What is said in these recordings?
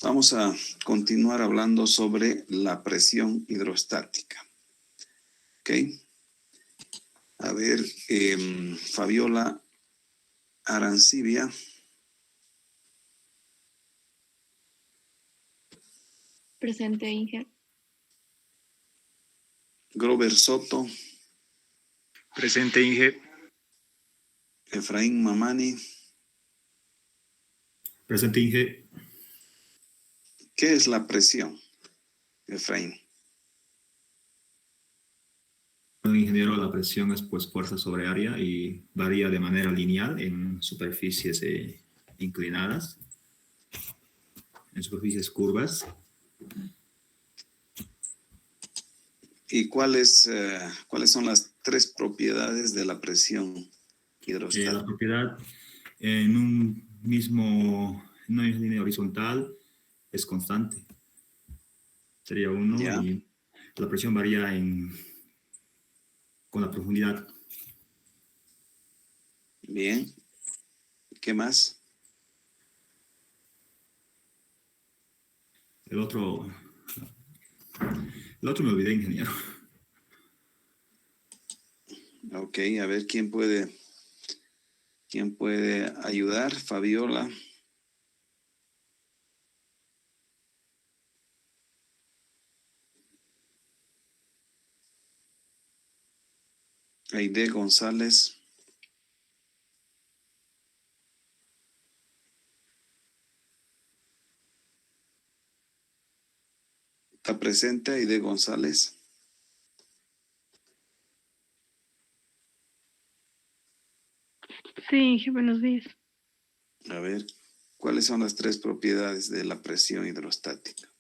Vamos a continuar hablando sobre la presión hidrostática. ¿Ok? A ver, Fabiola Arancibia. Presente, Inge. Grover Soto. Presente, Inge. Efraín Mamani. Presente, Inge. ¿Qué es la presión, Efraín? Bueno, ingeniero, la presión es pues fuerza sobre área y varía de manera lineal en superficies inclinadas, en superficies curvas. ¿Y cuáles son las tres propiedades de la presión hidrostática? La propiedad en una misma línea horizontal es constante. Sería uno. ¿Ya? Y la presión varía con la profundidad. Bien. ¿Qué más? El otro me olvidé, ingeniero. Ok, a ver quién puede ayudar. Fabiola. Aide González. ¿Está presente Aide González? Sí, Inge, buenos días. A ver, ¿cuáles son las tres propiedades de la presión hidrostática?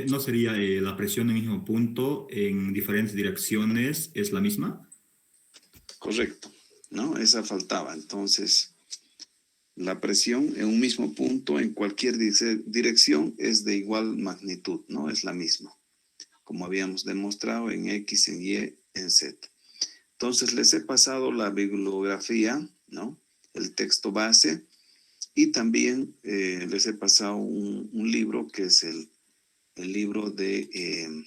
¿No sería la presión en el mismo punto en diferentes direcciones es la misma? Correcto, ¿no? Esa faltaba. Entonces, la presión en un mismo punto en cualquier dirección es de igual magnitud, ¿no? Es la misma, como habíamos demostrado en X, en Y, en Z. Entonces, les he pasado la bibliografía, ¿no? El texto base, y también les he pasado un libro que es el libro de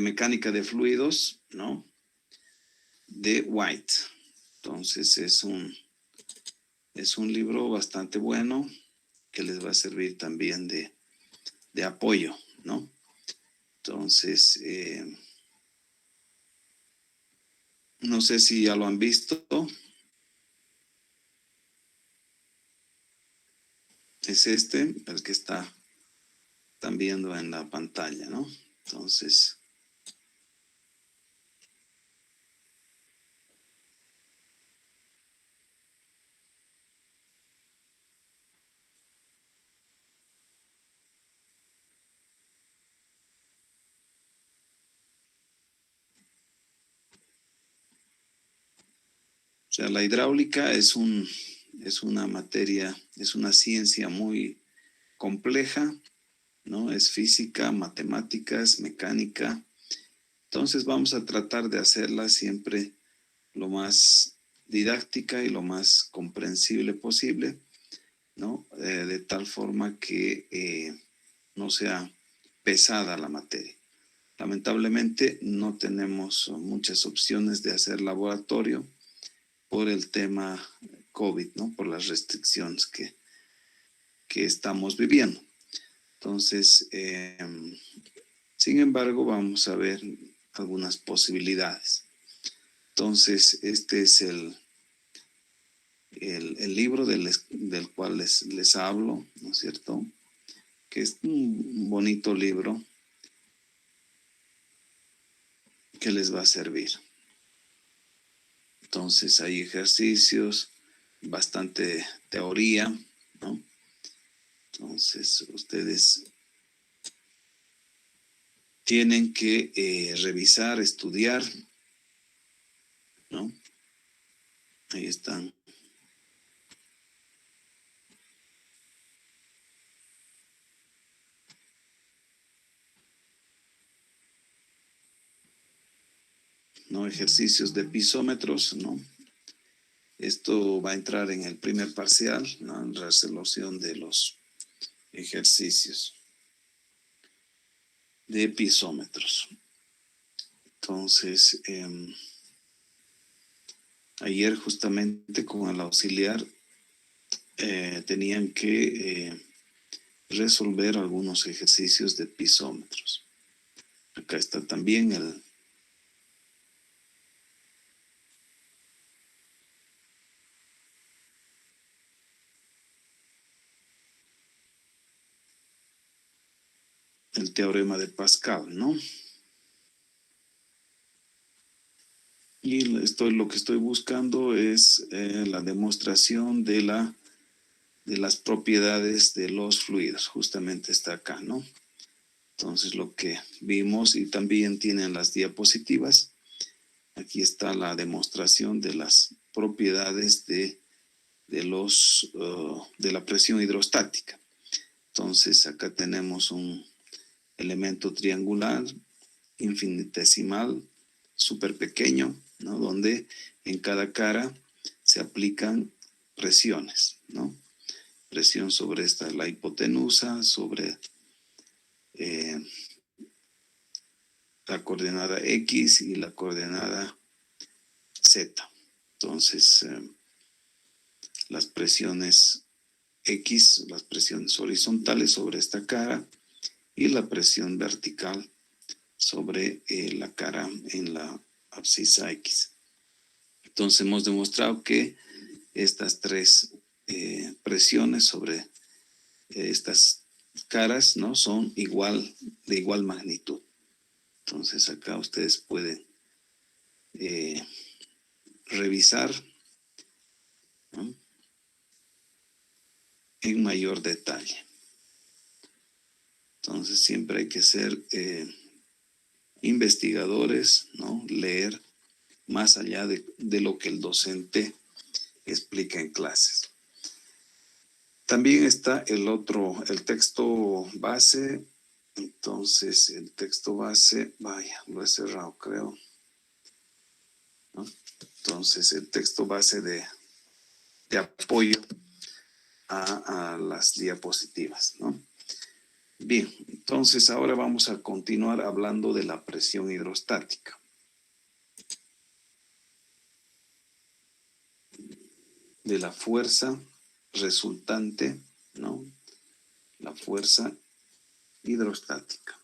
mecánica de fluidos, ¿no? De White. Entonces es un libro bastante bueno que les va a servir también de apoyo, ¿no? Entonces, no sé si ya lo han visto. Es el que están viendo en la pantalla, ¿no? Entonces, o sea, la hidráulica es una materia, es una ciencia muy compleja, ¿no? Es física, matemáticas, mecánica. Entonces vamos a tratar de hacerla siempre lo más didáctica y lo más comprensible posible, ¿no? De tal forma que no sea pesada la materia. Lamentablemente no tenemos muchas opciones de hacer laboratorio por el tema COVID, ¿no? Por las restricciones que estamos viviendo. Entonces, sin embargo, vamos a ver algunas posibilidades. Entonces, este es el libro del cual les hablo, ¿no es cierto? Que es un bonito libro que les va a servir. Entonces, hay ejercicios, bastante teoría, ¿no? Entonces, ustedes tienen que revisar, estudiar, ¿no? Ahí están. ¿No? Ejercicios de pisómetros, ¿no? Esto va a entrar en el primer parcial, ¿no? En resolución de los ejercicios de pisómetros. Entonces, ayer justamente con el auxiliar tenían que resolver algunos ejercicios de pisómetros. Acá está también el teorema de Pascal, ¿no? Y lo que estoy buscando es la demostración de las propiedades de los fluidos. Justamente está acá, ¿no? Entonces lo que vimos, y también tienen las diapositivas, aquí está la demostración de las propiedades de la presión hidrostática. Entonces acá tenemos un elemento triangular, infinitesimal, súper pequeño, ¿no? Donde en cada cara se aplican presiones, ¿no? Presión sobre la hipotenusa, sobre la coordenada X y la coordenada Z. Entonces, las presiones X, las presiones horizontales sobre esta cara y la presión vertical sobre la cara en la abscisa X. Entonces, hemos demostrado que estas tres presiones sobre estas caras, ¿no? Son de igual magnitud. Entonces, acá ustedes pueden revisar, ¿no? En mayor detalle. Entonces siempre hay que ser investigadores, ¿no? Leer más allá de lo que el docente explica en clases. También está el texto base. Entonces el texto base, vaya, lo he cerrado creo, ¿no? Entonces el texto base de apoyo a las diapositivas, ¿no? Bien, entonces ahora vamos a continuar hablando de la presión hidrostática. De la fuerza resultante, ¿no? La fuerza hidrostática.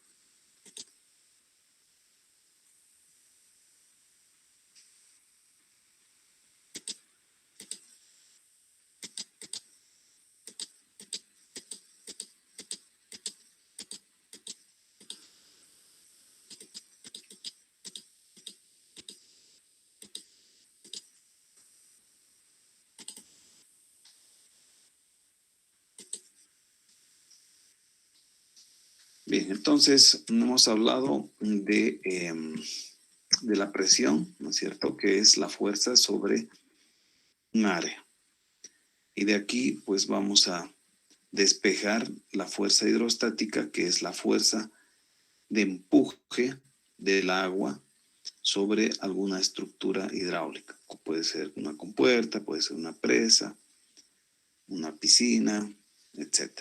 Bien, entonces hemos hablado de la presión, ¿no es cierto? Que es la fuerza sobre un área. Y de aquí, pues vamos a despejar la fuerza hidrostática, que es la fuerza de empuje del agua sobre alguna estructura hidráulica. Puede ser una compuerta, puede ser una presa, una piscina, etc.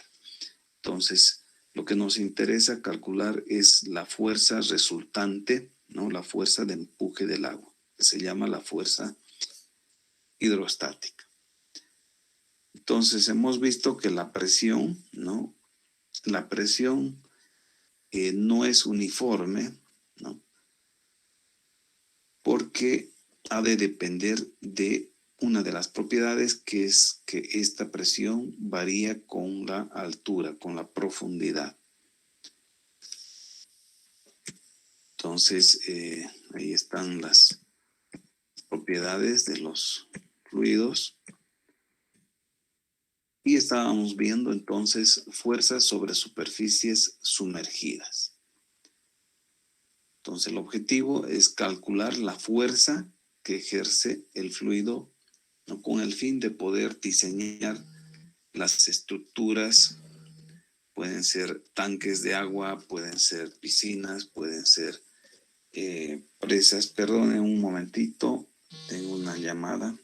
Entonces, lo que nos interesa calcular es la fuerza resultante, ¿no? La fuerza de empuje del agua, que se llama la fuerza hidrostática. Entonces, hemos visto que la presión, ¿no? La presión no es uniforme, ¿no? Porque ha de depender de una de las propiedades, que es que esta presión varía con la altura, con la profundidad. Entonces, ahí están las propiedades de los fluidos. Y estábamos viendo entonces fuerzas sobre superficies sumergidas. Entonces, el objetivo es calcular la fuerza que ejerce el fluido ¿no? Con el fin de poder diseñar las estructuras. Pueden ser tanques de agua, pueden ser piscinas, pueden ser presas. Perdonen un momentito, tengo una llamada.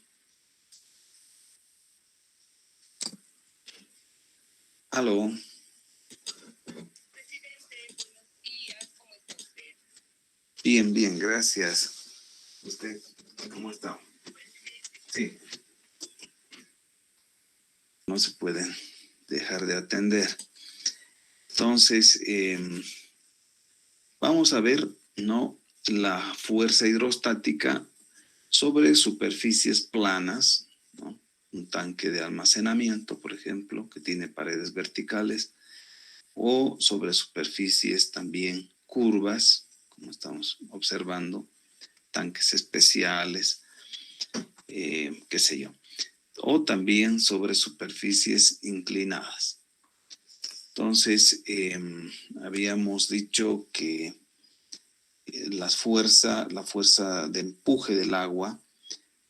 Aló. Bien, bien, gracias. ¿Usted cómo está? Sí. No se pueden dejar de atender. Entonces, vamos a ver, ¿no? La fuerza hidrostática sobre superficies planas, ¿no? Un tanque de almacenamiento, por ejemplo, que tiene paredes verticales, o sobre superficies también curvas, como estamos observando, tanques especiales, qué sé yo, o también sobre superficies inclinadas. Entonces, habíamos dicho que la fuerza de empuje del agua,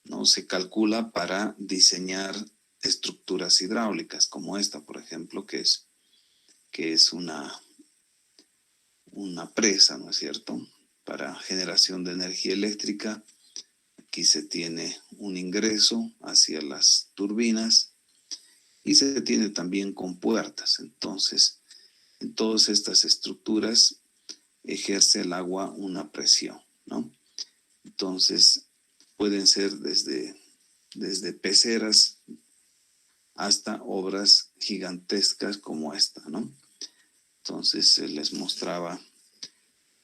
¿no? Se calcula para diseñar estructuras hidráulicas como esta, por ejemplo, que es una presa, ¿no es cierto? Para generación de energía eléctrica. Aquí se tiene un ingreso hacia las turbinas y se tiene también compuertas. Entonces, en todas estas estructuras ejerce el agua una presión, ¿no? Entonces, pueden ser desde peceras hasta obras gigantescas como esta, ¿no? Entonces, les mostraba,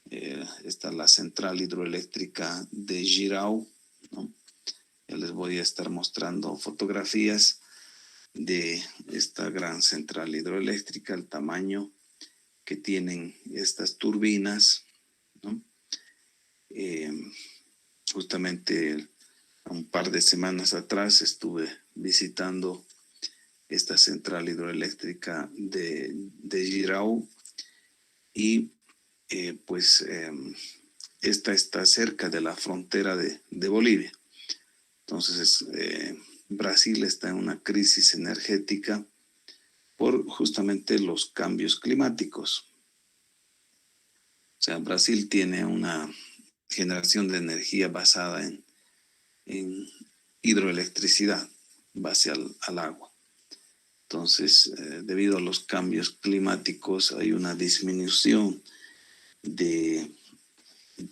esta es la central hidroeléctrica de Jirau, ¿no? Ya les voy a estar mostrando fotografías de esta gran central hidroeléctrica, el tamaño que tienen estas turbinas, ¿no? Justamente un par de semanas atrás estuve visitando esta central hidroeléctrica de Jirau y esta está cerca de la frontera de Bolivia. Entonces, Brasil está en una crisis energética por justamente los cambios climáticos. O sea, Brasil tiene una generación de energía basada en hidroelectricidad, base al agua. Entonces, debido a los cambios climáticos, hay una disminución de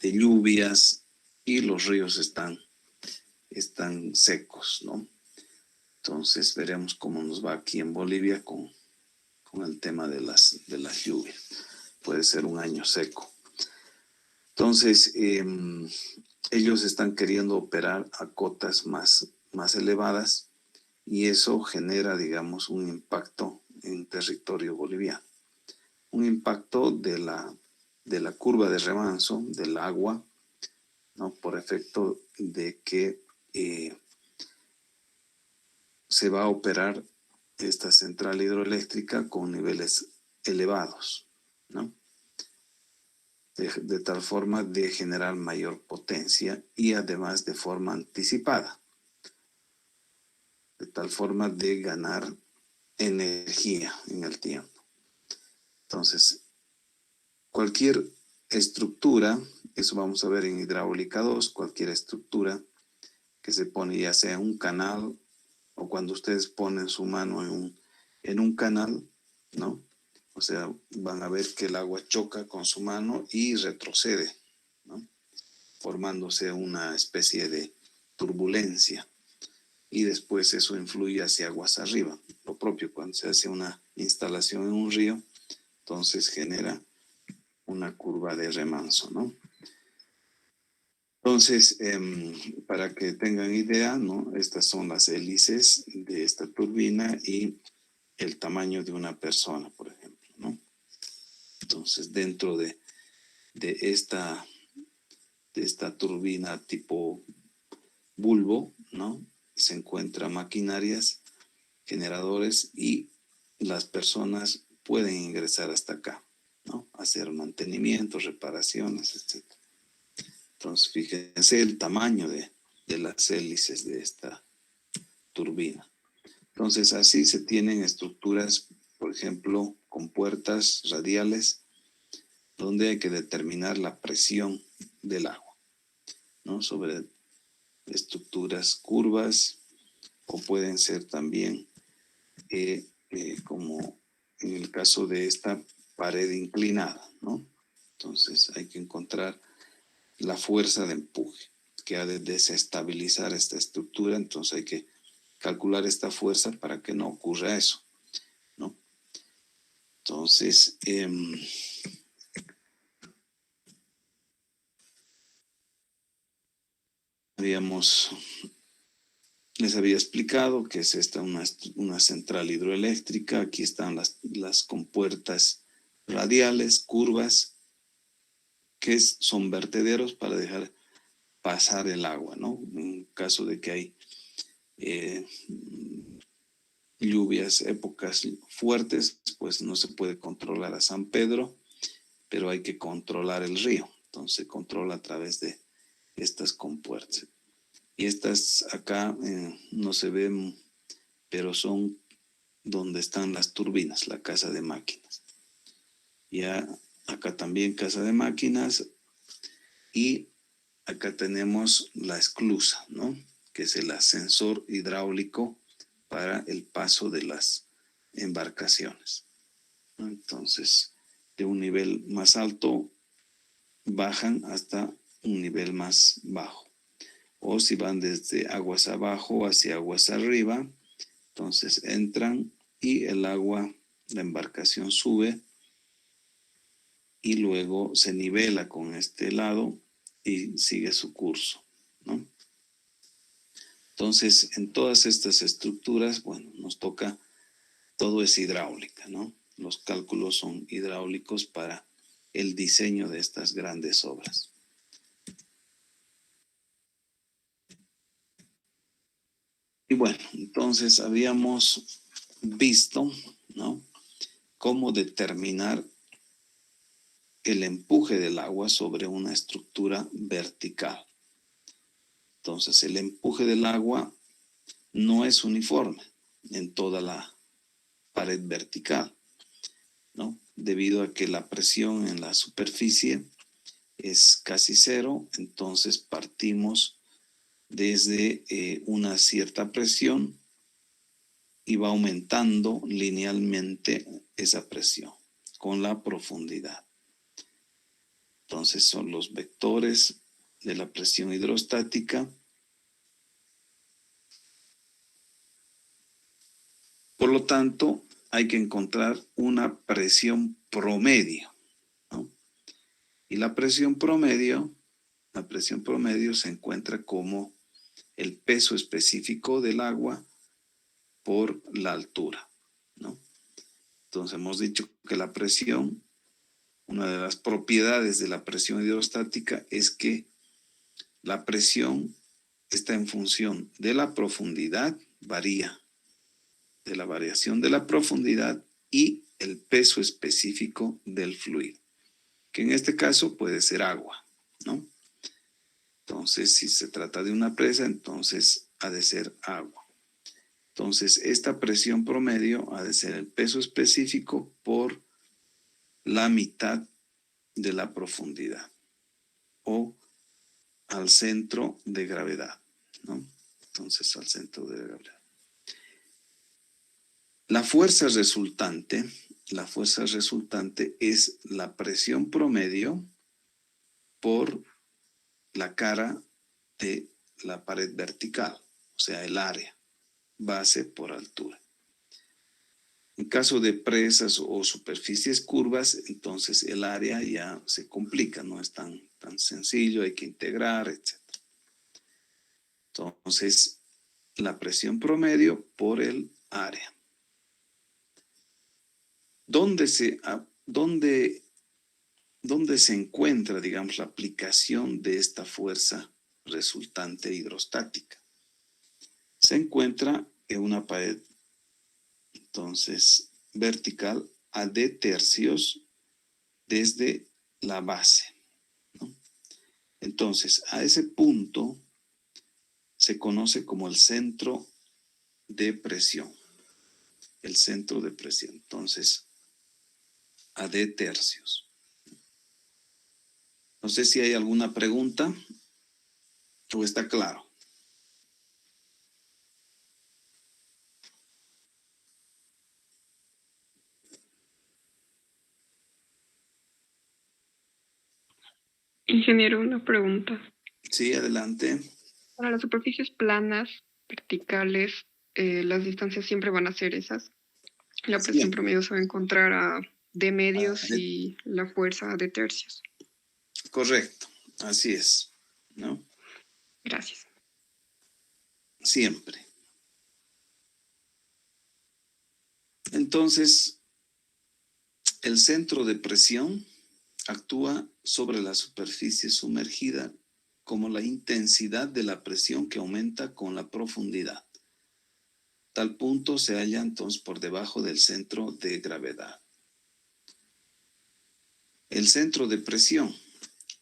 lluvias y los ríos están secos, ¿no? Entonces, veremos cómo nos va aquí en Bolivia con el tema de las lluvias. Puede ser un año seco. Entonces, ellos están queriendo operar a cotas más elevadas y eso genera, digamos, un impacto en territorio boliviano. Un impacto de la curva de remanso del agua, ¿no? Por efecto de que se va a operar esta central hidroeléctrica con niveles elevados, ¿no? De tal forma de generar mayor potencia y además de forma anticipada, de tal forma de ganar energía en el tiempo. Entonces, cualquier estructura, eso vamos a ver en hidráulica 2, cualquier estructura que se pone ya sea en un canal o cuando ustedes ponen su mano en un canal, ¿no? O sea, van a ver que el agua choca con su mano y retrocede, ¿no? Formándose una especie de turbulencia. Y después eso influye hacia aguas arriba. Lo propio cuando se hace una instalación en un río, entonces genera una curva de remanso, ¿no? Entonces, para que tengan idea, ¿no? Estas son las hélices de esta turbina y el tamaño de una persona, por ejemplo, ¿no? Entonces, dentro de esta turbina tipo bulbo, ¿no? Se encuentran maquinarias, generadores y las personas pueden ingresar hasta acá, ¿no? Hacer mantenimiento, reparaciones, etc. Entonces, fíjense el tamaño de las hélices de esta turbina. Entonces, así se tienen estructuras, por ejemplo, con puertas radiales, donde hay que determinar la presión del agua, ¿no? Sobre estructuras curvas, o pueden ser también, como en el caso de esta pared inclinada, ¿no? Entonces, hay que encontrar la fuerza de empuje que ha de desestabilizar esta estructura. Entonces, hay que calcular esta fuerza para que no ocurra eso, ¿no? Entonces, les había explicado que es esta una central hidroeléctrica. Aquí están las compuertas radiales, curvas, que son vertederos para dejar pasar el agua, ¿no? En caso de que hay lluvias, épocas fuertes, pues no se puede controlar a San Pedro, pero hay que controlar el río. Entonces se controla a través de estas compuertas. Y estas acá no se ven, pero son donde están las turbinas, la casa de máquinas. Ya acá también casa de máquinas, y acá tenemos la esclusa, ¿no? Que es el ascensor hidráulico para el paso de las embarcaciones, ¿no? Entonces, de un nivel más alto bajan hasta un nivel más bajo. O si van desde aguas abajo hacia aguas arriba, entonces entran y el agua, la embarcación sube y luego se nivela con este lado y sigue su curso, ¿no? Entonces, en todas estas estructuras, bueno, nos toca, todo es hidráulica, ¿no? Los cálculos son hidráulicos para el diseño de estas grandes obras. Y bueno, entonces habíamos visto, ¿no?, cómo determinar el empuje del agua sobre una estructura vertical. Entonces, el empuje del agua no es uniforme en toda la pared vertical, ¿no? Debido a que la presión en la superficie es casi cero, entonces partimos desde una cierta presión y va aumentando linealmente esa presión con la profundidad. Entonces son los vectores de la presión hidrostática. Por lo tanto, hay que encontrar una presión promedio, ¿no? Y la presión promedio se encuentra como el peso específico del agua por la altura, ¿no? Entonces hemos dicho que la presión, una de las propiedades de la presión hidrostática es que la presión está en función de la profundidad, varía de la variación de la profundidad y el peso específico del fluido, que en este caso puede ser agua, ¿no? Entonces, si se trata de una presa, entonces ha de ser agua. Entonces, esta presión promedio ha de ser el peso específico por la mitad de la profundidad o al centro de gravedad, ¿no? Entonces, al centro de gravedad. La fuerza resultante es la presión promedio por la cara de la pared vertical, o sea, el área, base por altura. En caso de presas o superficies curvas, entonces el área ya se complica, no es tan sencillo, hay que integrar, etc. Entonces, la presión promedio por el área. ¿Dónde se encuentra, digamos, la aplicación de esta fuerza resultante hidrostática? Se encuentra en una pared, entonces, vertical a D tercios desde la base, ¿no? Entonces, a ese punto se conoce como el centro de presión. El centro de presión. Entonces, a D tercios. No sé si hay alguna pregunta o está claro. Ingeniero, una pregunta. Sí, adelante. Para las superficies planas, verticales, las distancias siempre van a ser esas. La presión Siempre. promedio se va a encontrar a D medios D. y la fuerza a D tercios. Correcto, así es, ¿no? Gracias. Siempre. Entonces, el centro de presión actúa sobre la superficie sumergida como la intensidad de la presión que aumenta con la profundidad. Tal punto se halla entonces por debajo del centro de gravedad. El centro de presión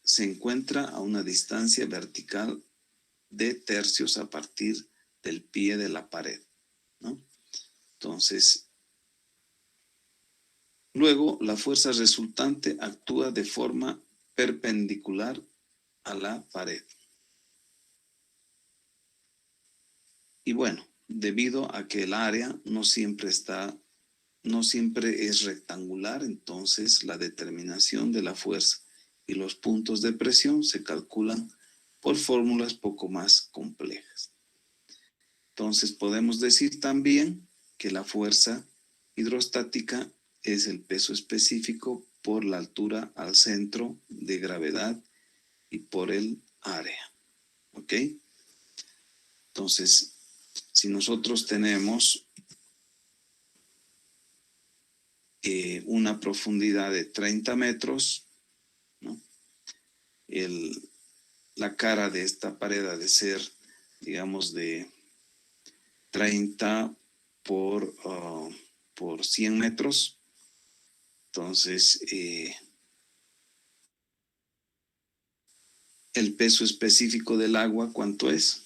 se encuentra a una distancia vertical de tercios a partir del pie de la pared, ¿no? Entonces, luego la fuerza resultante actúa de forma perpendicular a la pared. Y bueno, debido a que el área no siempre es rectangular, entonces la determinación de la fuerza y los puntos de presión se calculan por fórmulas poco más complejas. Entonces podemos decir también que la fuerza hidrostática es el peso específico por la altura al centro de gravedad y por el área. ¿Ok? Entonces, si nosotros tenemos una profundidad de 30 metros, ¿no? La cara de esta pared ha de ser, digamos, de 30 por 100 metros. Entonces, el peso específico del agua, ¿cuánto es?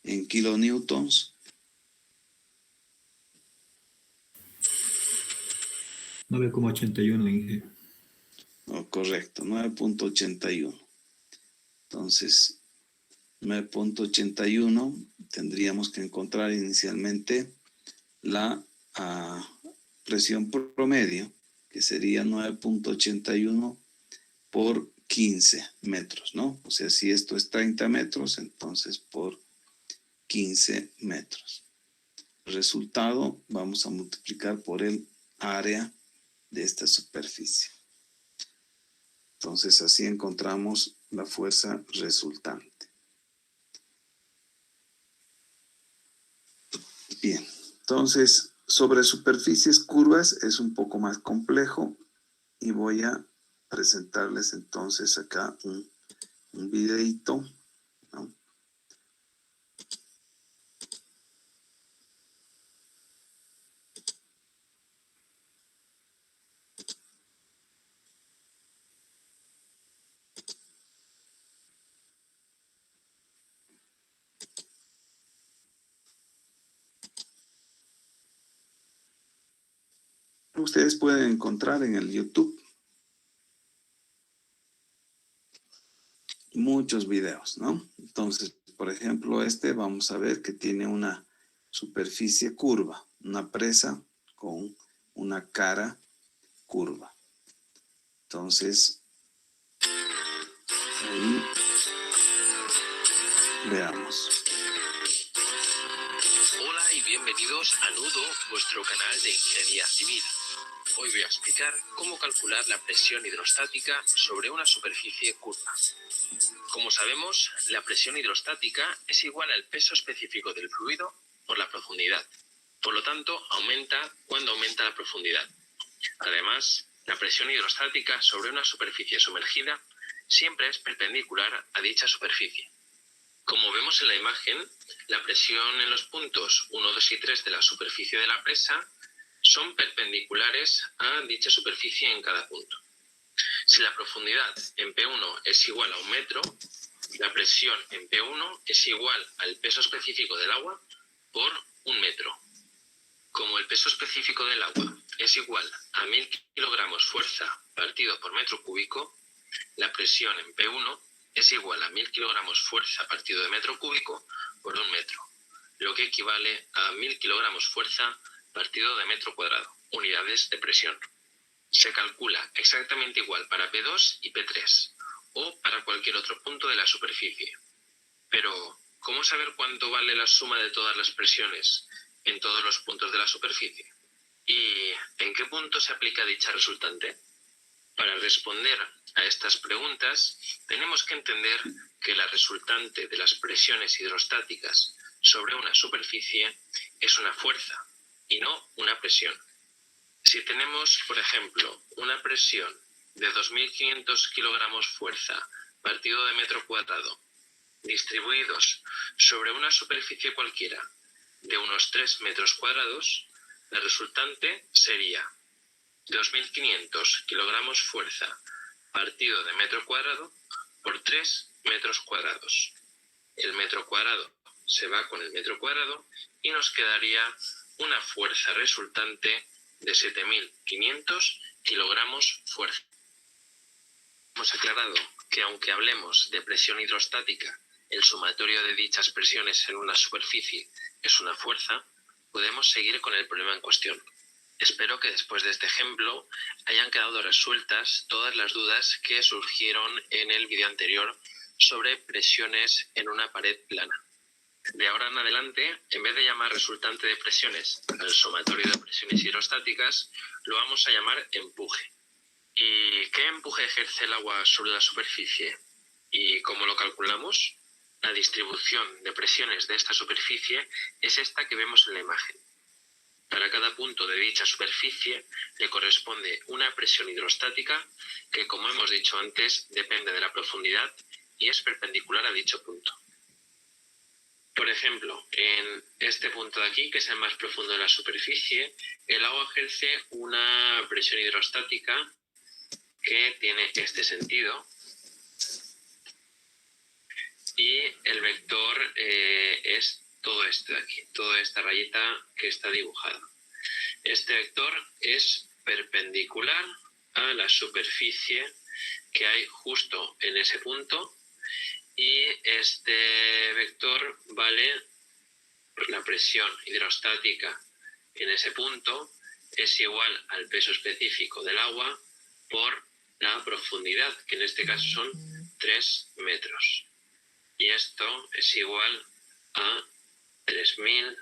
En kilonewtons. 9,81, Inge. Oh, correcto, 9.81. Entonces, 9.81 tendríamos que encontrar inicialmente la presión promedio, que sería 9.81 por 15 metros, ¿no? O sea, si esto es 30 metros, entonces por 15 metros. Resultado, vamos a multiplicar por el área de esta superficie. Entonces, así encontramos la fuerza resultante. Bien, entonces, sobre superficies curvas es un poco más complejo y voy a presentarles entonces acá un videito, ¿no? Ustedes pueden encontrar en el YouTube muchos videos, ¿no? Entonces, por ejemplo, vamos a ver que tiene una superficie curva, una presa con una cara curva. Entonces, ahí veamos. Hola y bienvenidos a Nudo, vuestro canal de ingeniería civil. Hoy voy a explicar cómo calcular la presión hidrostática sobre una superficie curva. Como sabemos, la presión hidrostática es igual al peso específico del fluido por la profundidad. Por lo tanto, aumenta cuando aumenta la profundidad. Además, la presión hidrostática sobre una superficie sumergida siempre es perpendicular a dicha superficie. Como vemos en la imagen, la presión en los puntos 1, 2 y 3 de la superficie de la presa son perpendiculares a dicha superficie en cada punto. Si la profundidad en P1 es igual a 1 metro, La presión en P1 es igual al peso específico del agua por 1 metro. Como el peso específico del agua es igual a 1000 kilogramos fuerza partido por metro cúbico, la presión en P1 es igual a 1000 kilogramos fuerza partido de metro cúbico por 1 metro, lo que equivale a 1000 kilogramos fuerza partido de metro cuadrado, unidades de presión. Se calcula exactamente igual para P2 y P3, o para cualquier otro punto de la superficie. Pero, ¿cómo saber cuánto vale la suma de todas las presiones en todos los puntos de la superficie? ¿Y en qué punto se aplica dicha resultante? Para responder a estas preguntas, tenemos que entender que la resultante de las presiones hidrostáticas sobre una superficie es una fuerza y no una presión. Si tenemos, por ejemplo, una presión de 2.500 kilogramos fuerza partido de metro cuadrado, distribuidos sobre una superficie cualquiera de unos 3 metros cuadrados, la resultante sería 2.500 kilogramos fuerza partido de metro cuadrado por 3 metros cuadrados. El metro cuadrado se va con el metro cuadrado y nos quedaría una fuerza resultante de 7.500 kilogramos fuerza. Hemos aclarado que aunque hablemos de presión hidrostática, el sumatorio de dichas presiones en una superficie es una fuerza, podemos seguir con el problema en cuestión. Espero que después de este ejemplo hayan quedado resueltas todas las dudas que surgieron en el vídeo anterior sobre presiones en una pared plana. De ahora en adelante, en vez de llamar resultante de presiones al sumatorio de presiones hidrostáticas, lo vamos a llamar empuje. ¿Y qué empuje ejerce el agua sobre la superficie? ¿Y cómo lo calculamos? La distribución de presiones de esta superficie es esta que vemos en la imagen. Para cada punto de dicha superficie le corresponde una presión hidrostática que, como hemos dicho antes, depende de la profundidad y es perpendicular a dicho punto. Por ejemplo, en este punto de aquí, que es el más profundo de la superficie, el agua ejerce una presión hidrostática que tiene este sentido y el vector es todo esto de aquí, toda esta rayita que está dibujada. Este vector es perpendicular a la superficie que hay justo en ese punto y este vector vale la presión hidrostática en ese punto es igual al peso específico del agua por la profundidad, que en este caso son 3 metros. Y esto es igual a 3.000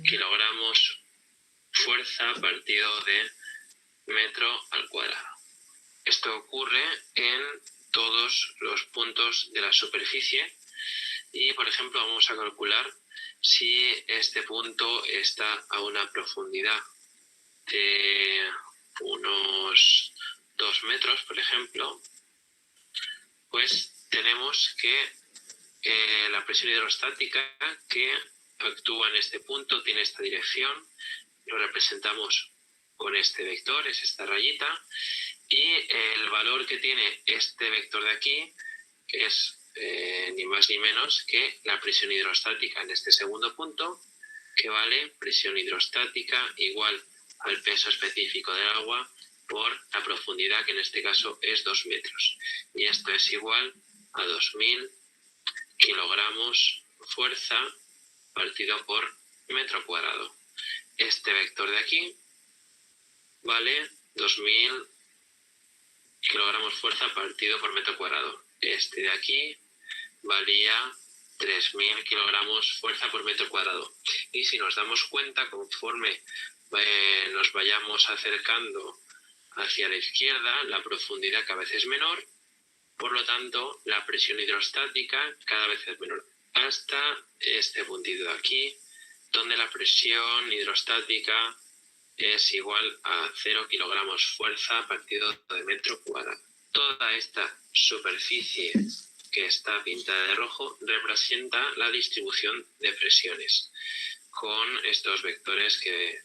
kilogramos fuerza partido de metro al cuadrado. Esto ocurre en todos los puntos de la superficie y, por ejemplo, vamos a calcular si este punto está a una profundidad de unos 2 metros, por ejemplo, pues tenemos que la presión hidrostática que actúa en este punto tiene esta dirección, lo representamos con este vector, es esta rayita, y el valor que tiene este vector de aquí es ni más ni menos que la presión hidrostática en este segundo punto, que vale presión hidrostática igual al peso específico del agua por la profundidad, que en este caso es 2 metros. Y esto es igual a 2.000 kilogramos fuerza partido por metro cuadrado. Este vector de aquí vale 2.000 kilogramos fuerza partido por metro cuadrado. Este de aquí valía 3.000 kilogramos fuerza por metro cuadrado. Y si nos damos cuenta, conforme nos vayamos acercando hacia la izquierda, la profundidad cada vez es menor, por lo tanto, la presión hidrostática cada vez es menor. Hasta este puntito de aquí, donde la presión hidrostática es igual a 0 kilogramos fuerza partido de metro cuadrado. Toda esta superficie que está pintada de rojo representa la distribución de presiones con estos vectores que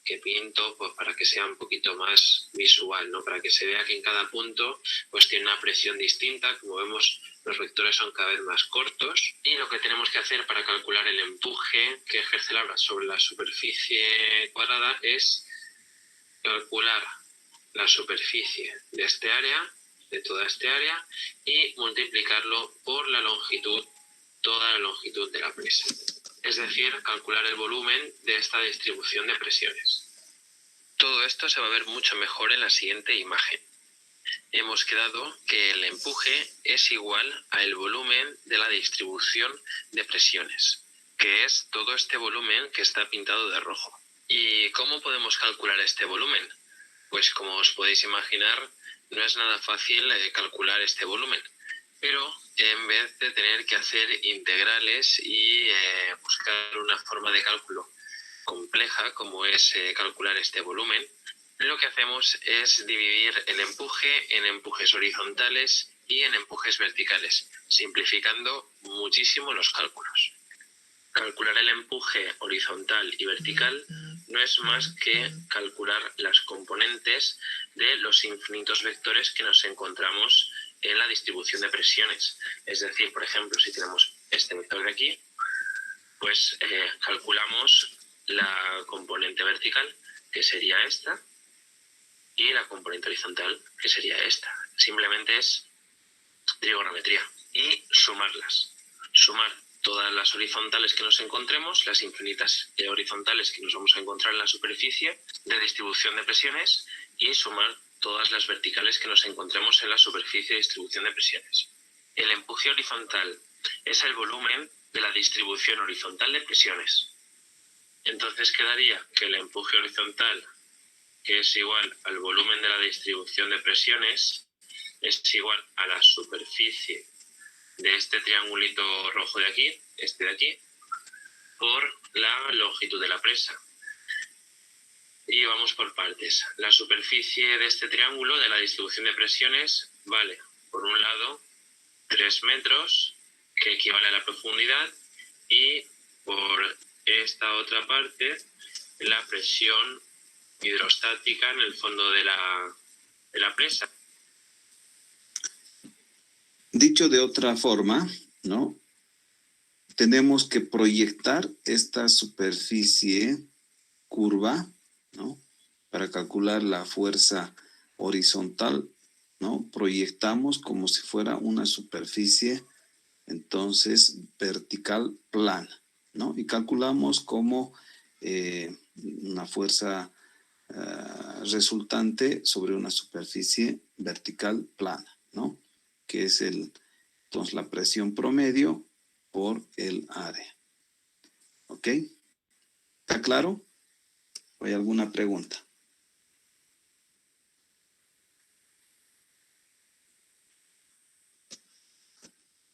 que pinto pues para que sea un poquito más visual, ¿no? Para que se vea que en cada punto pues tiene una presión distinta. Como vemos, los vectores son cada vez más cortos, y lo que tenemos que hacer para calcular el empuje que ejerce la obra sobre la superficie cuadrada es calcular la superficie de este área, de toda este área, y multiplicarlo por la longitud, toda la longitud de la presa. Es decir, calcular el volumen de esta distribución de presiones. Todo esto se va a ver mucho mejor en la siguiente imagen. Hemos quedado que el empuje es igual al volumen de la distribución de presiones, que es todo este volumen que está pintado de rojo. ¿Y cómo podemos calcular este volumen? Pues como os podéis imaginar, no es nada fácil calcular este volumen, pero en vez de tener que hacer integrales y buscar una forma de cálculo compleja como es calcular este volumen, lo que hacemos es dividir el empuje en empujes horizontales y en empujes verticales, simplificando muchísimo los cálculos. Calcular el empuje horizontal y vertical no es más que calcular las componentes de los infinitos vectores que nos encontramos en la distribución de presiones. Es decir, por ejemplo, si tenemos este vector de aquí, pues calculamos la componente vertical, que sería esta, y la componente horizontal, que sería esta. Simplemente es trigonometría y sumarlas. Sumar todas las horizontales que nos encontremos, las infinitas horizontales que nos vamos a encontrar en la superficie de distribución de presiones, y sumar todas las verticales que nos encontremos en la superficie de distribución de presiones. El empuje horizontal es el volumen de la distribución horizontal de presiones. Entonces quedaría que el empuje horizontal, que es igual al volumen de la distribución de presiones, es igual a la superficie de este triangulito rojo de aquí, este de aquí, por la longitud de la presa. Y vamos por partes. La superficie de este triángulo de la distribución de presiones vale, por un lado, 3 metros, que equivale a la profundidad, y por esta otra parte, la presión hidrostática en el fondo de la presa. Dicho de otra forma, ¿no? Tenemos que proyectar esta superficie curva, ¿no? Para calcular la fuerza horizontal, ¿no? Proyectamos como si fuera una superficie, entonces, vertical plana, ¿no? Y calculamos como una fuerza resultante sobre una superficie vertical plana, ¿no? Que es entonces la presión promedio por el área. ¿Ok? ¿Está claro? ¿O hay alguna pregunta?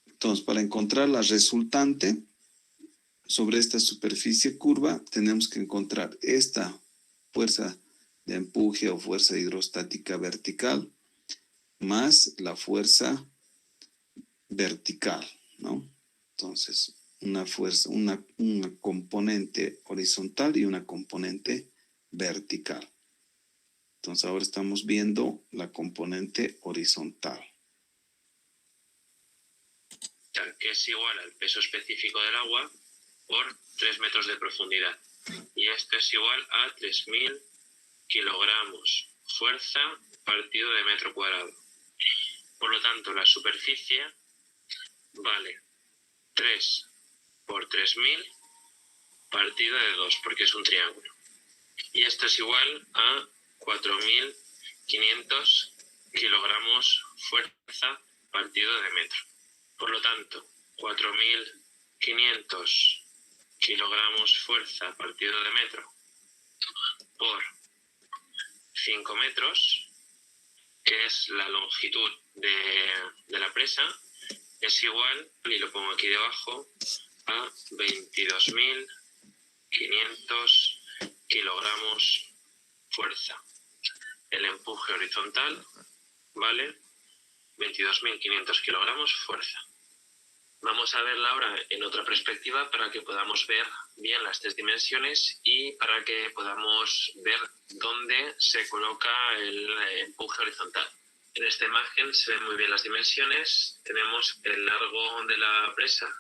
Entonces, para encontrar la resultante sobre esta superficie curva, tenemos que encontrar esta fuerza de empuje o fuerza hidrostática vertical más la fuerza vertical, ¿no? Entonces, una fuerza, una componente horizontal y una componente vertical. Entonces, ahora estamos viendo la componente horizontal. Que es igual al peso específico del agua por 3 metros de profundidad. Y esto es igual a 3.000 kilogramos fuerza partido de metro cuadrado. Por lo tanto, la superficie vale 3 por 3.000 partido de 2, porque es un triángulo. Y esto es igual a 4.500 kilogramos fuerza partido de metro. Por lo tanto, 4.500 kilogramos fuerza partido de metro por 5 metros, que es la longitud de la presa, es igual, y lo pongo aquí debajo, a 22.500 kilogramos fuerza. El empuje horizontal vale 22.500 kilogramos fuerza. Vamos a verla ahora en otra perspectiva para que podamos ver bien las tres dimensiones y para que podamos ver dónde se coloca el empuje horizontal. En esta imagen se ven muy bien las dimensiones. Tenemos el largo de la presa,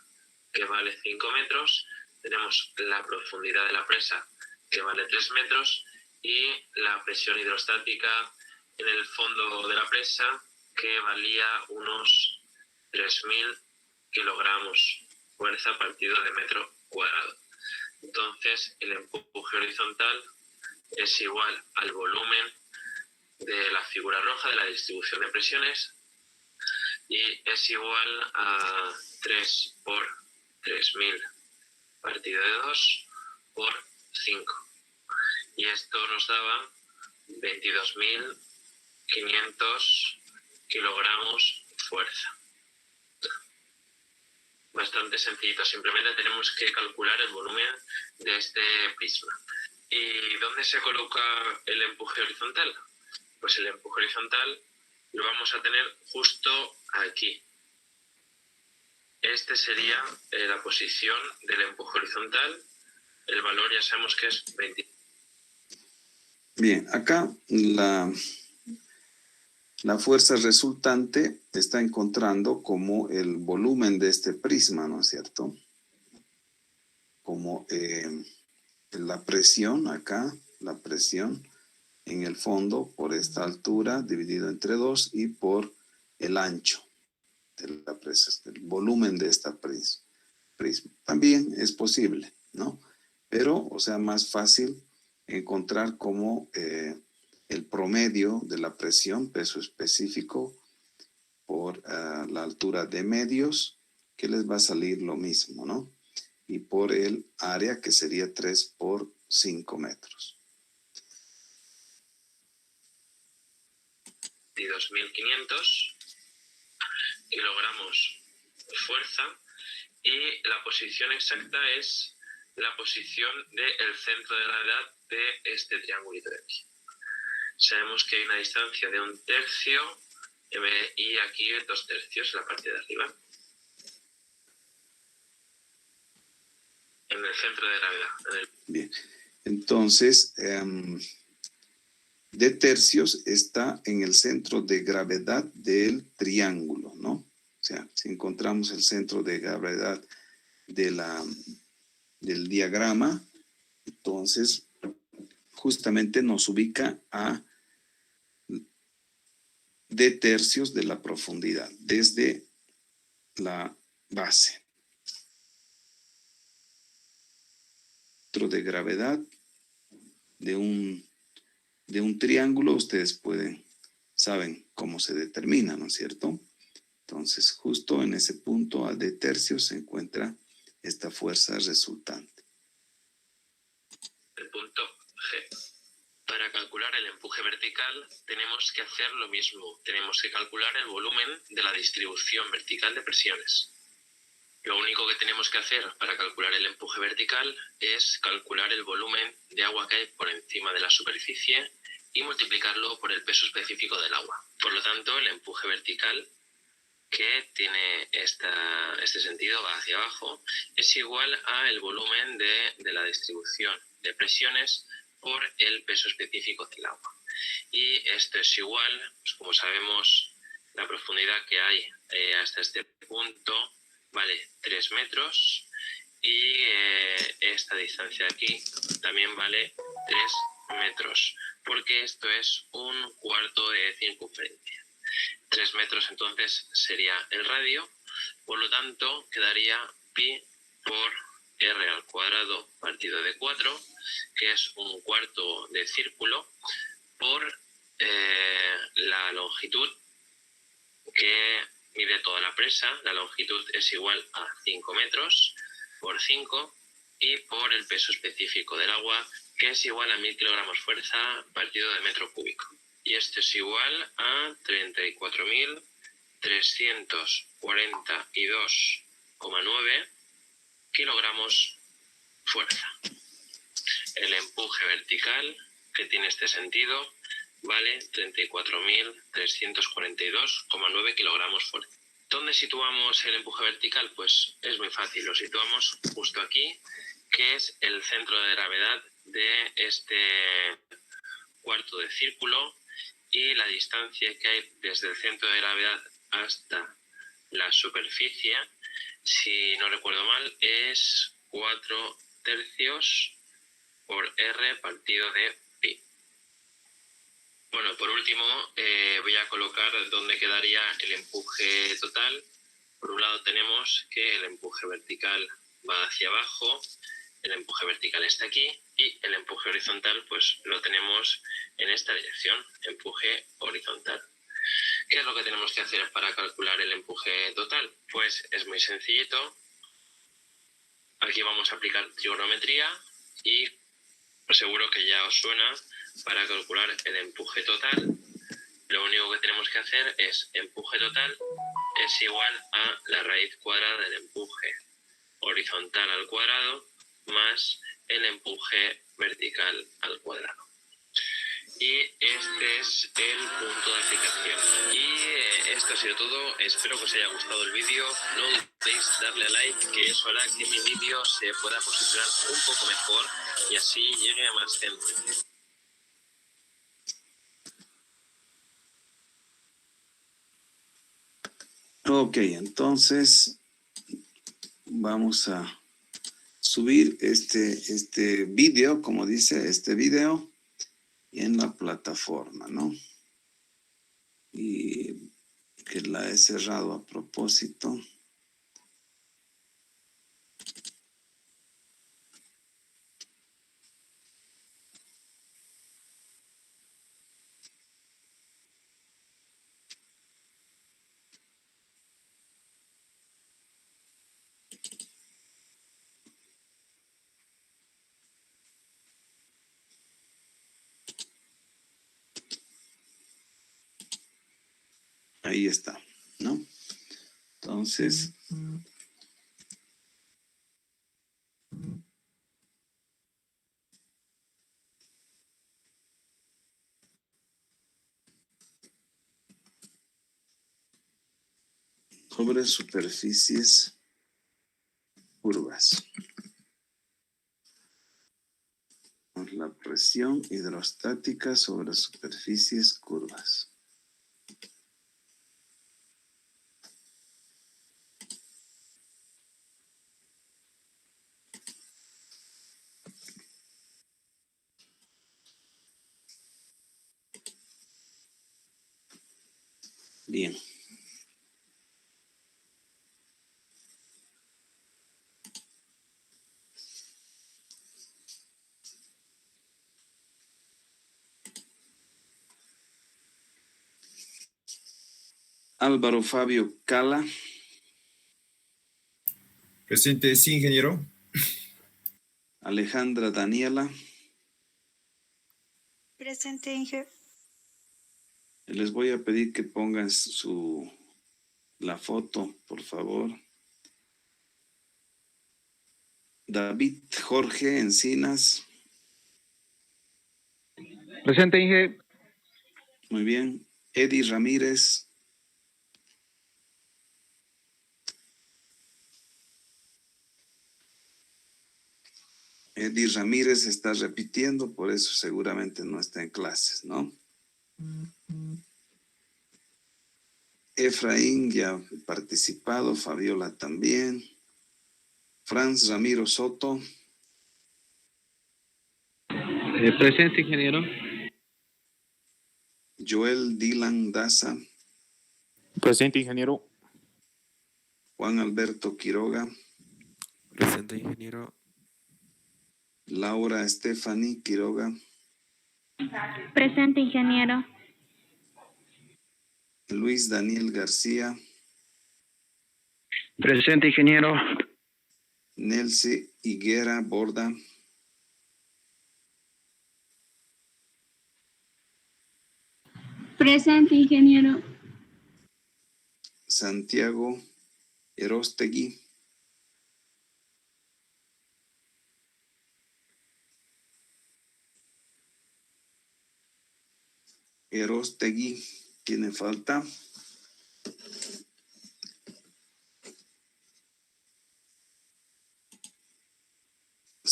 que vale 5 metros. Tenemos la profundidad de la presa, que vale 3 metros. Y la presión hidrostática en el fondo de la presa, que valía unos 3.000 kilogramos fuerza partido de metro cuadrado. Entonces, el empuje horizontal es igual al volumen de la figura roja de la distribución de presiones y es igual a 3 por 3.000 partido de 2 por 5. Y esto nos daba 22.500 kilogramos fuerza. Bastante sencillito, simplemente tenemos que calcular el volumen de este prisma. ¿Y dónde se coloca el empuje horizontal? Pues el empuje horizontal lo vamos a tener justo aquí. Este sería la posición del empuje horizontal. El valor ya sabemos que es 20. Bien, acá la fuerza resultante está encontrando como el volumen de este prisma, ¿no es cierto? Como la presión acá, la presión en el fondo por esta altura dividido entre 2 y por el ancho de la presa, el volumen de esta prisma. También es posible, ¿no? Pero, o sea, más fácil encontrar como el promedio de la presión, peso específico, por la altura de medios, que les va a salir lo mismo, ¿no? Y por el área, que sería 3 por 5 metros. 22.500 kilogramos de fuerza y la posición exacta es la posición del centro de gravedad de este triangulito de aquí. Sabemos que hay una distancia de 1/3 y aquí 2/3 en la parte de arriba. En el centro de gravedad. Bien, entonces, de tercios está en el centro de gravedad del triángulo, ¿no? O sea, si encontramos el centro de gravedad del diagrama, entonces justamente nos ubica a de tercios de la profundidad, desde la base. Centro de gravedad de un triángulo, ustedes saben cómo se determina, ¿no es cierto? Entonces, justo en ese punto a de tercios se encuentra esta fuerza resultante. El punto G. Para calcular el empuje vertical tenemos que hacer lo mismo. Tenemos que calcular el volumen de la distribución vertical de presiones. Lo único que tenemos que hacer para calcular el empuje vertical es calcular el volumen de agua que hay por encima de la superficie y multiplicarlo por el peso específico del agua. Por lo tanto, el empuje vertical, que tiene este sentido, va hacia abajo, es igual al volumen de la distribución de presiones por el peso específico del agua. Y esto es igual, pues como sabemos, la profundidad que hay hasta este punto vale 3 metros y esta distancia de aquí también vale 3 metros, porque esto es 1/4 de circunferencia. 3 metros entonces sería el radio, por lo tanto quedaría pi por r al cuadrado partido de 4, que es 1/4 de círculo, por la longitud que mide toda la presa. La longitud es igual a 5 metros por 5 y por el peso específico del agua, que es igual a 1.000 kilogramos fuerza partido de metro cúbico. Y esto es igual a 34.342,9 kilogramos fuerza. El empuje vertical, que tiene este sentido, vale 34.342,9 kilogramos fuerza. ¿Dónde situamos el empuje vertical? Pues es muy fácil, lo situamos justo aquí, que es el centro de gravedad de este cuarto de círculo, y la distancia que hay desde el centro de gravedad hasta la superficie, si no recuerdo mal, es 4/3 por R partido de pi. Bueno, por último, voy a colocar dónde quedaría el empuje total. Por un lado tenemos que el empuje vertical va hacia abajo, el empuje vertical está aquí, y el empuje horizontal pues lo tenemos en esta dirección, empuje horizontal. ¿Qué es lo que tenemos que hacer para calcular el empuje total? Pues es muy sencillito. Aquí vamos a aplicar trigonometría y seguro que ya os suena. Para calcular el empuje total, lo único que tenemos que hacer es empuje total es igual a la raíz cuadrada del empuje horizontal al cuadrado más el empuje vertical al cuadrado. Y este es el punto de aplicación. Y esto ha sido todo. Espero que os haya gustado el vídeo. No olvidéis darle a like, que eso hará que mi vídeo se pueda posicionar un poco mejor y así llegue a más gente. Ok, entonces vamos a subir este video, como dice, este video en la plataforma, ¿no? Y que la he cerrado a propósito. Ahí está, ¿no? Entonces, sobre superficies curvas. La presión hidrostática sobre superficies curvas. Bien. Álvaro Fabio Cala. Presente, sí, ingeniero. Alejandra Daniela. Presente, Inge. Les voy a pedir que pongan la foto, por favor. David Jorge Encinas. Presente, Inge. Muy bien. Eddie Ramírez. Eddie Ramírez está repitiendo, por eso seguramente no está en clases, ¿no? Efraín ya ha participado, Fabiola también. Franz Ramiro Soto. Presente, ingeniero. Joel Dylan Daza. Presente, ingeniero. Juan Alberto Quiroga. Presente, ingeniero. Laura Stephanie Quiroga. Presente, ingeniero. Luis Daniel García. Presente, ingeniero. Nelce Higuera Borda. Presente, ingeniero. Santiago Erostegui. Erostegui, tiene falta.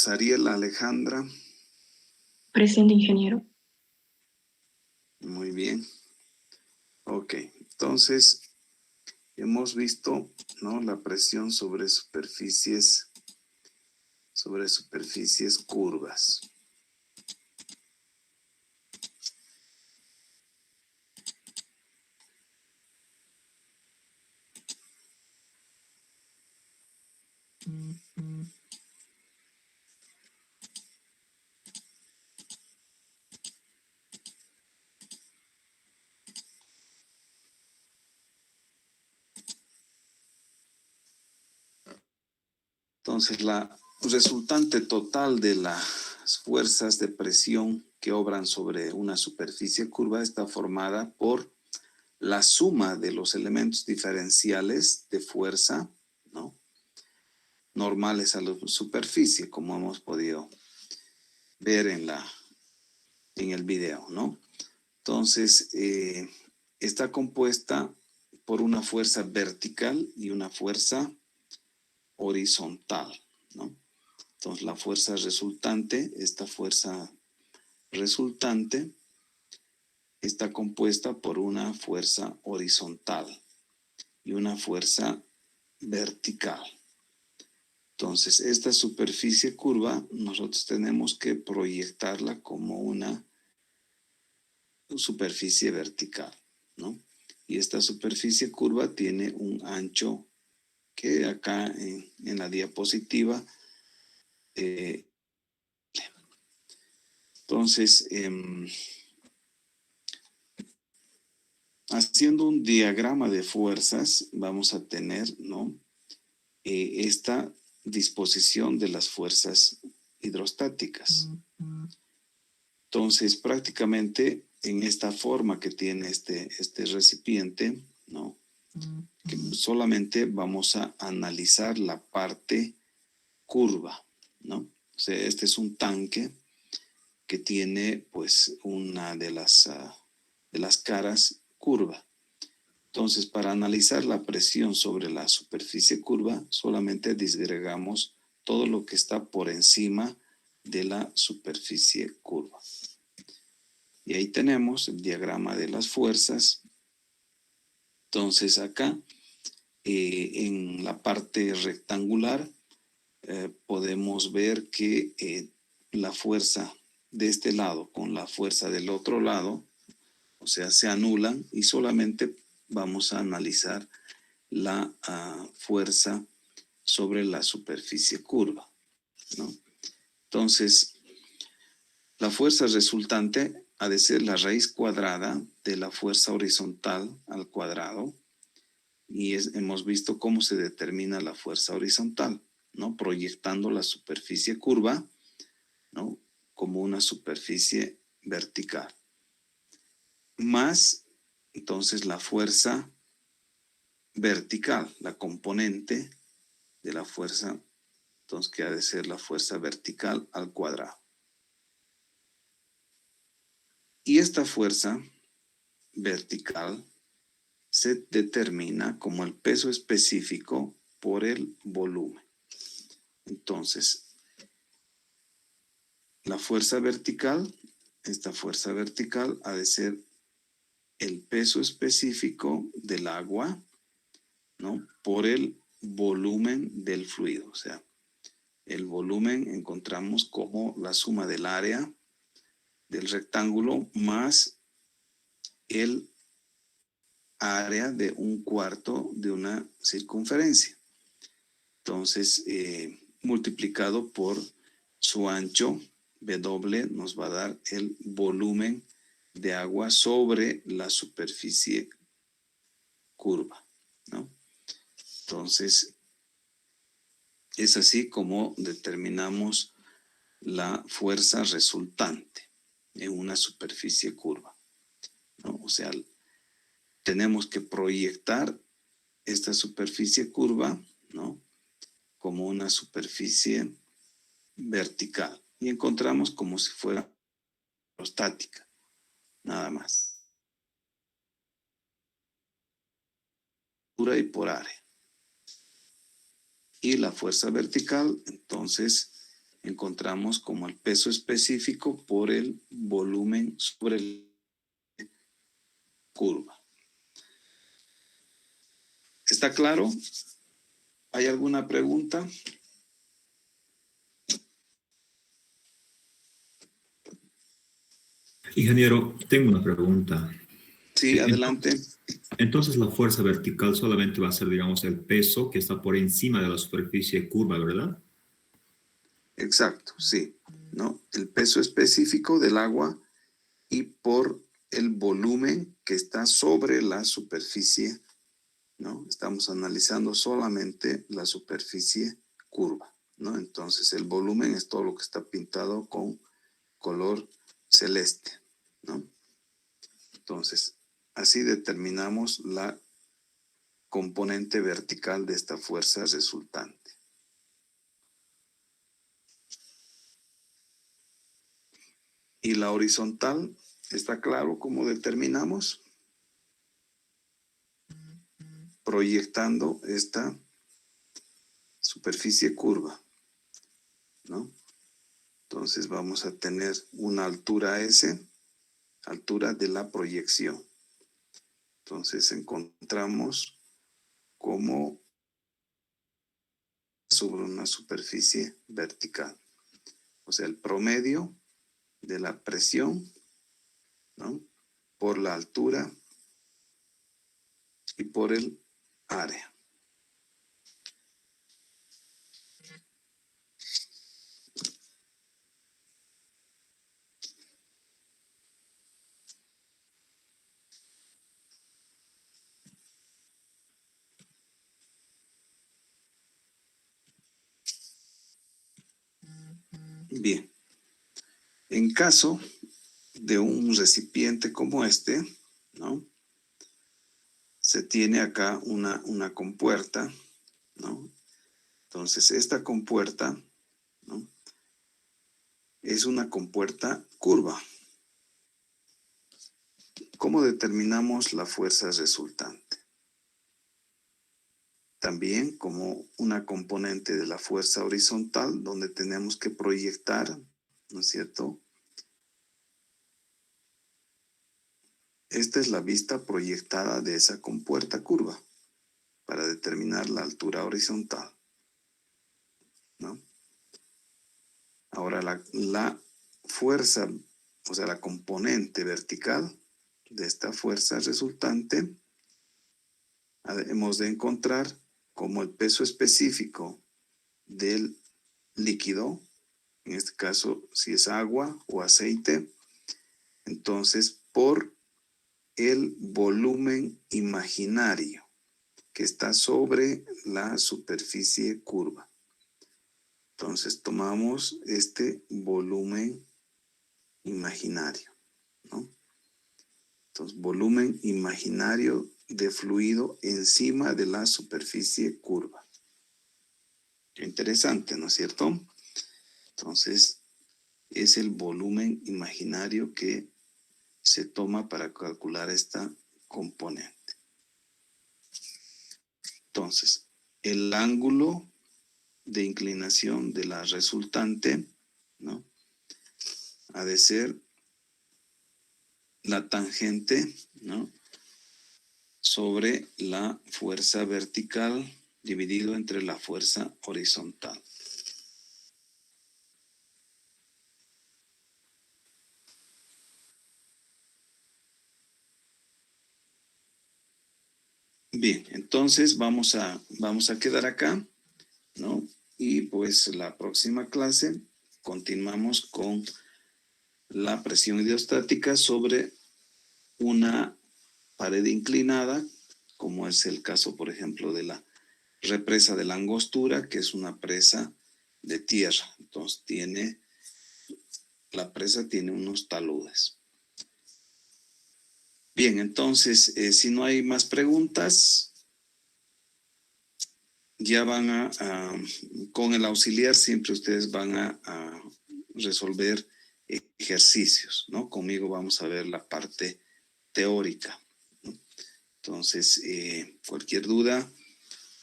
Sariel Alejandra. Presente, ingeniero. Muy bien. Ok, entonces hemos visto, ¿no?, la presión sobre superficies curvas. Entonces, la resultante total de las fuerzas de presión que obran sobre una superficie curva está formada por la suma de los elementos diferenciales de fuerza, ¿no?, normales a la superficie, como hemos podido ver en el video, ¿no? Entonces, está compuesta por una fuerza vertical y una fuerza horizontal, ¿no? Entonces, la fuerza resultante, esta fuerza resultante, está compuesta por una fuerza horizontal y una fuerza vertical. Entonces, esta superficie curva, nosotros tenemos que proyectarla como una superficie vertical, ¿no? Y esta superficie curva tiene un ancho que acá en la diapositiva. Entonces, haciendo un diagrama de fuerzas, vamos a tener, ¿no?, esta disposición de las fuerzas hidrostáticas. Entonces, prácticamente en esta forma que tiene este recipiente, ¿no?, que solamente vamos a analizar la parte curva, ¿no? O sea, este es un tanque que tiene, pues, una de las caras curva. Entonces, para analizar la presión sobre la superficie curva, solamente disgregamos todo lo que está por encima de la superficie curva. Y ahí tenemos el diagrama de las fuerzas. Entonces, acá, en la parte rectangular, podemos ver que la fuerza de este lado con la fuerza del otro lado, o sea, se anulan y solamente vamos a analizar la fuerza sobre la superficie curva, ¿no? Entonces, la fuerza resultante ha de ser la raíz cuadrada de la fuerza horizontal al cuadrado, y hemos visto cómo se determina la fuerza horizontal, ¿no?, proyectando la superficie curva, ¿no?, como una superficie vertical, más entonces la fuerza vertical, la componente de la fuerza, entonces, que ha de ser la fuerza vertical al cuadrado. Y esta fuerza vertical se determina como el peso específico por el volumen. Entonces, la fuerza vertical, esta fuerza vertical ha de ser el peso específico del agua, ¿no?, por el volumen del fluido. O sea, el volumen encontramos como la suma del área del rectángulo más el área de un cuarto de una circunferencia. Entonces, multiplicado por su ancho, W nos va a dar el volumen de agua sobre la superficie curva, ¿no? Entonces, es así como determinamos la fuerza resultante en una superficie curva, ¿no? O sea, tenemos que proyectar esta superficie curva, ¿no?, como una superficie vertical, y encontramos como si fuera estática, nada más. Y por área. Y la fuerza vertical, entonces, encontramos como el peso específico por el volumen sobre la curva. ¿Está claro? ¿Hay alguna pregunta? Ingeniero, tengo una pregunta. Sí, adelante. Entonces la fuerza vertical solamente va a ser, digamos, el peso que está por encima de la superficie curva, ¿verdad? Exacto, sí. ¿No? El peso específico del agua y por el volumen que está sobre la superficie, ¿no? Estamos analizando solamente la superficie curva, ¿no? Entonces el volumen es todo lo que está pintado con color celeste, ¿no? Entonces, así determinamos la componente vertical de esta fuerza resultante. Y la horizontal, ¿está claro cómo determinamos? Proyectando esta superficie curva, ¿no? Entonces vamos a tener una altura S, altura de la proyección. Entonces encontramos como sobre una superficie vertical. O sea, el promedio de la presión, ¿no? Por la altura y por el área. Bien. En caso de un recipiente como este, ¿no? Se tiene acá una compuerta, ¿no? Entonces, esta compuerta, ¿no? Es una compuerta curva. ¿Cómo determinamos la fuerza resultante? También como una componente de la fuerza horizontal, donde tenemos que proyectar, ¿no es cierto? Esta es la vista proyectada de esa compuerta curva para determinar la altura horizontal, ¿no? Ahora la fuerza, o sea, la componente vertical de esta fuerza resultante, hemos de encontrar como el peso específico del líquido, en este caso si es agua o aceite, entonces por el volumen imaginario que está sobre la superficie curva. Entonces tomamos este volumen imaginario, ¿no? Entonces, volumen imaginario de fluido encima de la superficie curva. Qué interesante, ¿no es cierto? Entonces, es el volumen imaginario que se toma para calcular esta componente. Entonces, el ángulo de inclinación de la resultante, ¿no? Ha de ser la tangente, ¿no? Sobre la fuerza vertical dividido entre la fuerza horizontal. Bien, entonces vamos a quedar acá, ¿no? Y pues la próxima clase continuamos con la presión hidrostática sobre una pared inclinada, como es el caso, por ejemplo, de la represa de la Angostura, que es una presa de tierra. Entonces la presa tiene unos taludes. Bien, entonces, si no hay más preguntas, ya van con el auxiliar siempre ustedes van a resolver ejercicios, ¿no? Conmigo vamos a ver la parte teórica, ¿no? Entonces, cualquier duda,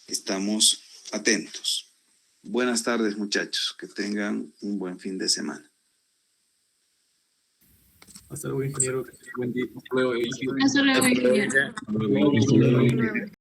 estamos atentos. Buenas tardes, muchachos. Que tengan un buen fin de semana. Hasta luego, ingeniero. Buen día. Hasta luego, ingeniero. Hasta luego, ingeniero. Hasta luego. Hasta luego.